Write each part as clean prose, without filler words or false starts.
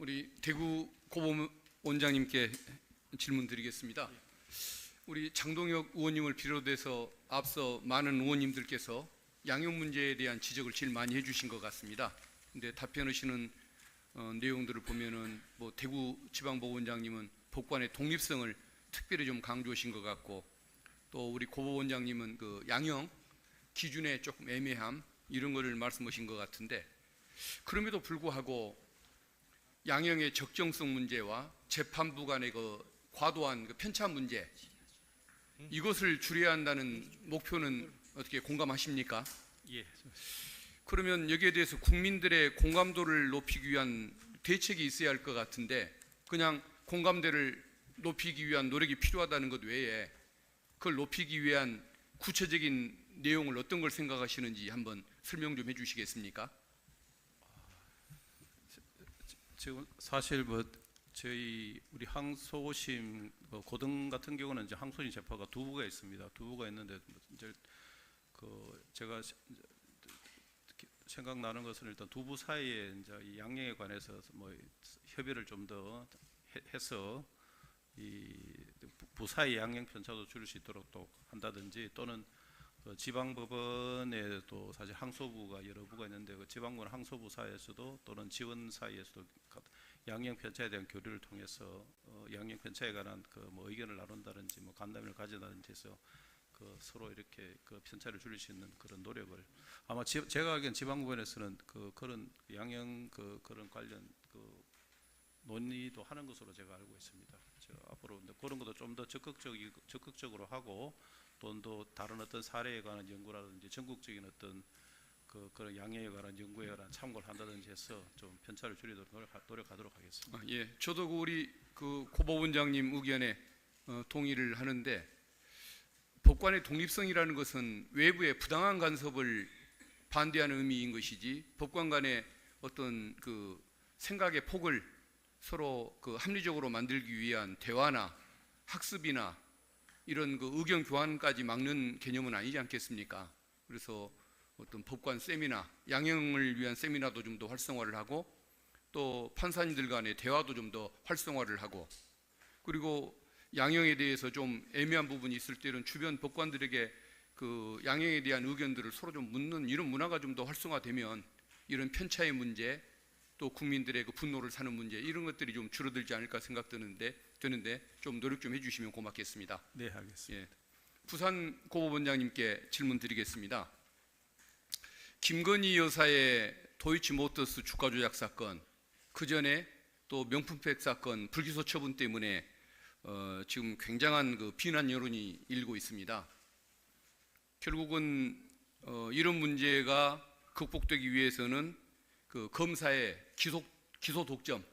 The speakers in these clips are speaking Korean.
우리 대구 고범 원장님께 질문 드리겠습니다. 우리 장동혁 의원님을 비롯해서 앞서 많은 의원님들께서 양형 문제에 대한 지적을 제일 많이 해주신 것 같습니다. 근데 답변하시는 내용들을 보면은 뭐 대구 지방법원장님은 법관의 독립성을 특별히 좀 강조하신 것 같고, 또 우리 고법원장님은 그 양형 기준에 조금 애매함 이런 거를 말씀하신 것 같은데, 그럼에도 불구하고 양형의 적정성 문제와 재판부 간의 그 과도한 그 편차 문제, 이것을 줄여야 한다는 목표는 어떻게 공감하십니까? 예. 그러면 여기에 대해서 국민들의 공감도를 높이기 위한 대책이 있어야 할 것 같은데, 그냥 공감대를 높이기 위한 노력이 필요하다는 것 외에 그걸 높이기 위한 구체적인 내용을 어떤 걸 생각하시는지 한번 설명 좀 해주시겠습니까? 지금 사실 뭐 저희 우리 항소심 고등 같은 경우는 이제 항소심 재판가 두 부가 있습니다. 두 부가 있는데 이제 그 제가 생각나는 것은 일단 두 부 사이에 이제 이 양형에 관해서 뭐 협의를 좀 더 해서 이 부사의 양형 편차도 줄일 수 있도록 또 한다든지, 또는 그 지방법원에도 사실 항소부가 여러 부가 있는데 그 지방법원 항소부 사이에서도 또는 지원 사이에서도 양형 편차에 대한 교류를 통해서 양형 편차에 관한 그 뭐 의견을 나눈다든지 뭐 간담회를 가진다든지 해서 그 서로 이렇게 그 편차를 줄일 수 있는 그런 노력을, 아마 제가 알기엔 지방법원에서는 그런 양형 그런 관련 그 논의도 하는 것으로 제가 알고 있습니다. 앞으로 그런 것도 좀 더 적극적으로 하고, 또 다른 어떤 사례에 관한 연구라든지 전국적인 어떤 그런 양형에 관한 연구에 관한 참고를 한다든지 해서 좀 편차를 줄이도록 노력하도록 하겠습니다. 예, 저도 우리 그 고법원장님 의견에 동의를 하는데, 법관의 독립성이라는 것은 외부의 부당한 간섭을 반대하는 의미인 것이지, 법관 간의 어떤 그 생각의 폭을 서로 그 합리적으로 만들기 위한 대화나 학습이나 이런 그 의견 교환까지 막는 개념은 아니지 않겠습니까? 그래서 어떤 법관 세미나, 양형을 위한 세미나도 좀 더 활성화를 하고, 또 판사님들 간의 대화도 좀 더 활성화를 하고, 그리고 양형에 대해서 좀 애매한 부분이 있을 때는 주변 법관들에게 그 양형에 대한 의견들을 서로 좀 묻는 이런 문화가 좀 더 활성화되면 이런 편차의 문제, 또 국민들의 그 분노를 사는 문제, 이런 것들이 좀 줄어들지 않을까 생각되는데 좀 노력 좀 해주시면 고맙겠습니다. 네, 알겠습니다. 예. 부산 고법원장님께 질문 드리겠습니다. 김건희 여사의 도이치모터스 주가 조작 사건, 그 전에 또 명품백 사건 불기소 처분 때문에 지금 굉장한 그 비난 여론이 일고 있습니다. 결국은 이런 문제가 극복되기 위해서는 그 검사의 기소 독점,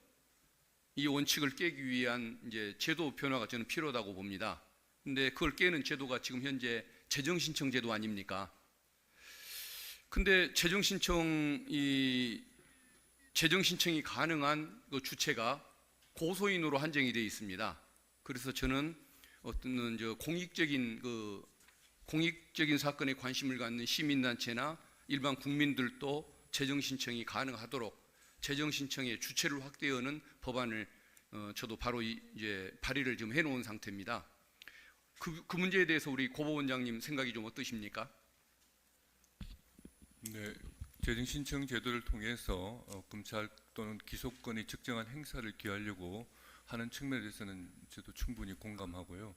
이 원칙을 깨기 위한 이제 제도 변화가 저는 필요하다고 봅니다. 근데 그걸 깨는 제도가 지금 현재 재정신청 제도 아닙니까? 근데 재정신청이 가능한 그 주체가 고소인으로 한정이 되어 있습니다. 그래서 저는 어떤 공익적인 사건에 관심을 갖는 시민단체나 일반 국민들도 재정신청이 가능하도록 재정신청의 주체를 확대하는 법안을 저도 바로 이제 발의를 좀 해놓은 상태입니다. 그 문제에 대해서 우리 고법원장님 생각이 좀 어떠십니까? 네, 재정신청 제도를 통해서 검찰 또는 기소권의 적정한 행사를 기하려고 하는 측면에 대해서는 저도 충분히 공감하고요.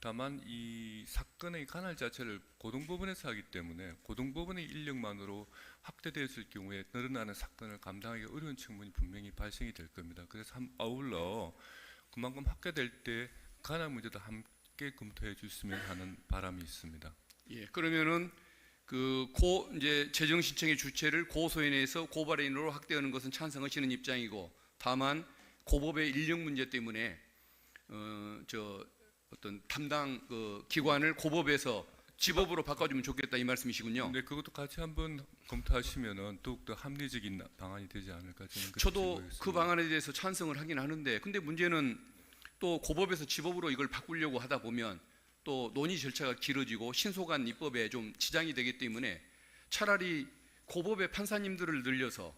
다만 이 사건의 관할 자체를 고등법원에서 하기 때문에 고등법원의 인력만으로 확대되었을 경우에 늘어나는 사건을 감당하기 어려운 측면이 분명히 발생이 될 겁니다. 그래서 아울러 그만큼 확대될 때 관할 문제도 함께 검토해 주셨으면 하는 바람이 있습니다. 예, 그러면은 이제 재정신청의 주체를 고소인에서 고발인으로 확대하는 것은 찬성하시는 입장이고, 다만 고법의 인력 문제 때문에 어떤 담당 그 기관을 고법에서 지법으로 바꿔주면 좋겠다, 이 말씀이시군요. 네, 그것도 같이 한번 검토하시면은 더욱더 합리적인 방안이 되지 않을까 저는 그렇게 저도 생각했습니다. 그 방안에 대해서 찬성을 하긴 하는데, 근데 문제는 또 고법에서 지법으로 이걸 바꾸려고 하다 보면 또 논의 절차가 길어지고 신속한 입법에 좀 지장이 되기 때문에 차라리 고법의 판사님들을 늘려서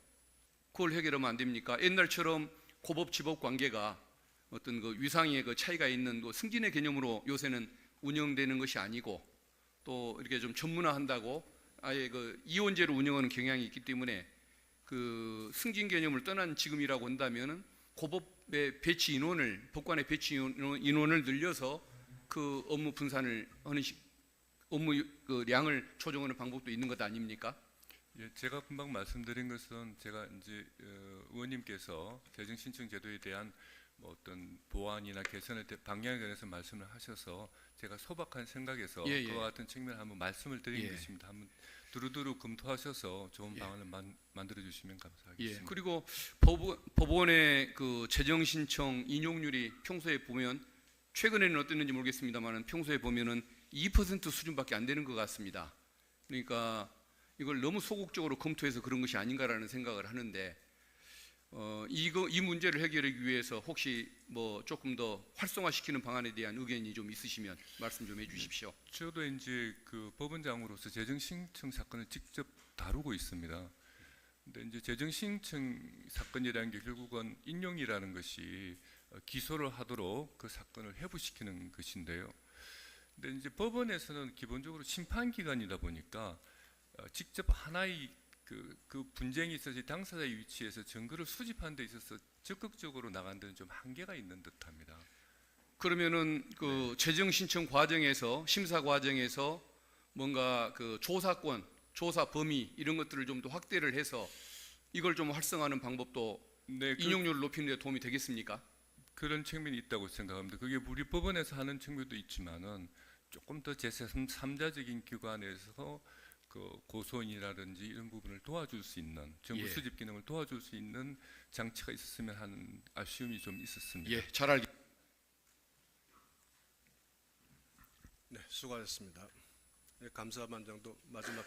그걸 해결하면 안 됩니까? 옛날처럼 고법 지법 관계가 어떤 그 위상의 그 차이가 있는 그 승진의 개념으로 요새는 운영되는 것이 아니고 또 이렇게 좀 전문화한다고 아예 그 이원제로 운영하는 경향이 있기 때문에 그 승진 개념을 떠난 지금이라고 한다면은 고법의 배치 인원을 법관의 배치 인원을 늘려서 그 업무 분산을 하는 업무 그 량을 조정하는 방법도 있는 것 아닙니까? 예, 제가 금방 말씀드린 것은 제가 이제 의원님께서 재정 신청 제도에 대한 뭐 어떤 보완이나 개선의 방향에 관해서 말씀을 하셔서 제가 소박한 생각에서 예, 예. 그와 같은 측면을 한번 말씀을 드린 예. 것입니다. 한번 두루두루 검토하셔서 좋은 예. 방안을 만들어 주시면 감사하겠습니다. 예. 그리고 법원의 그 재정 신청 인용률이 평소에 보면 최근에는 어땠는지 모르겠습니다만은 평소에 보면은 2% 수준밖에 안 되는 것 같습니다. 그러니까 이걸 너무 소극적으로 검토해서 그런 것이 아닌가라는 생각을 하는데 이 문제를 해결하기 위해서 혹시 뭐 조금 더 활성화시키는 방안에 대한 의견이 좀 있으시면 말씀 좀 해주십시오. 저도 이제 그 법원장으로서 재정 신청 사건을 직접 다루고 있습니다. 근데 이제 재정 신청 사건이라는 게 결국은 인용이라는 것이 기소를 하도록 그 사건을 회부시키는 것인데요. 근데 이제 법원에서는 기본적으로 심판 기관이다 보니까 직접 하나의 그 분쟁이 있어서 당사자의 위치에서 증거를 수집하는 데 있어서 적극적으로 나간 데는 좀 한계가 있는 듯합니다. 그러면은 그 재정 신청 과정에서 심사 과정에서 뭔가 그 조사권, 조사 범위 이런 것들을 좀 더 확대를 해서 이걸 좀 활성화하는 방법도 네, 인용률을 높이는 데 도움이 되겠습니까? 그런 측면이 있다고 생각합니다. 그게 우리 법원에서 하는 측면도 있지만은 조금 더 제3자적인 기관에서 그 고소인이라든지 이런 부분을 도와줄 수 있는 정보 예. 수집 기능을 도와줄 수 있는 장치가 있었으면 하는 아쉬움이 좀 있었습니다. 예, 잘 알겠습니다. 네, 수고하셨습니다. 네, 감사반장도 마지막